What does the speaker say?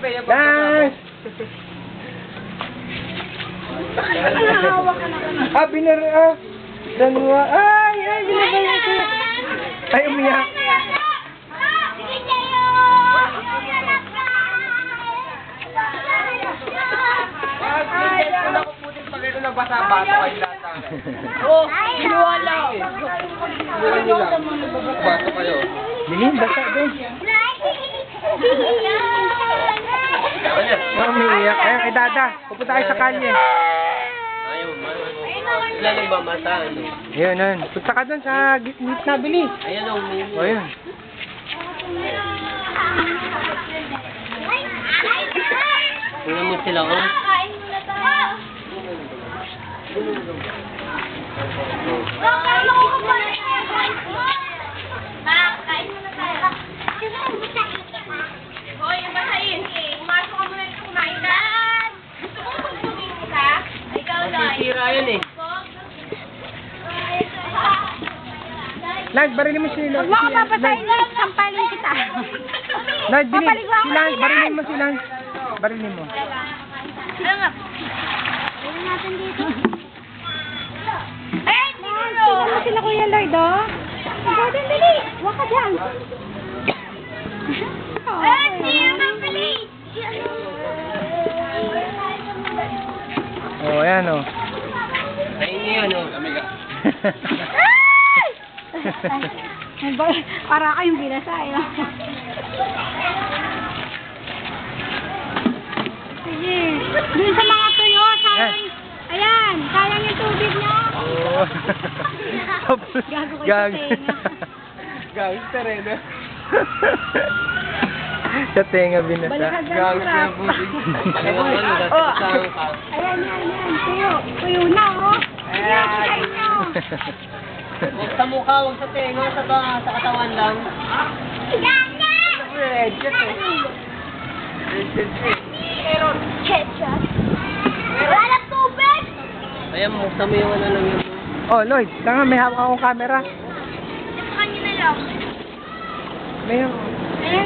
Dance! Dalawa. Ay, binabalik. Ay, umiyak. Oh, wala. Bato kayo. Bilhin, basa doon. Umiiyak. Ayun, kay Dada. Pupunta kayo sa kalye. Ayaw, sila nagmamasa. Ayun, ayun. Punta ka doon sa gitna, bili. Ayan o, O, ayun. tingnan mo sila ko. Kain muna tayo. Kain mo pa rin. Kain muna tayo. Hoy, yung basahin. Pumasok ka muna dito kumain ka. Gusto mo magpuming ka? Ikaw, Loy. Sira yun eh. Lad, barilin mo si Lad. Huwag mo ako papasahin na. Sampalin kita. Lad, bili. Papaligwa Si ko Lad, sila. barilin mo si Lad. Barilin mo. Ano nga? Ayun natin dito. Eh, dito. Tingnan mo sila Kuya Lloyd, oh. Gordon, dali. Huwag ka dyan. Eh, siya naman pali. O, ayan o. Ayun niyo yan o. Amiga. Para kayong binasa, eh. Sige. Doon sa mga tuyo, sayang. Ayan, sayang yung tubig niyo. Oo. Gago kayo sa Gag. tenga. Gag sa tereno. Sa tenga binasa. Balikan dyan Gag si sa Rap. budig. Alam mo ano, dati Oh. sa ang ka. Ayan, yan. Tuyo. Tuyo na, oh. Ayan, sa inyo. Huwag sa mukha, huwag sa tenga, sa katawan lang. Red jet eh. Red jet eh. Meron ketchup. Wala na tubig. Ayan, buksan mo yung ano lang yun. Oh, Lloyd, tanga may hawak akong camera. Sa kanya na lang. May Ayan,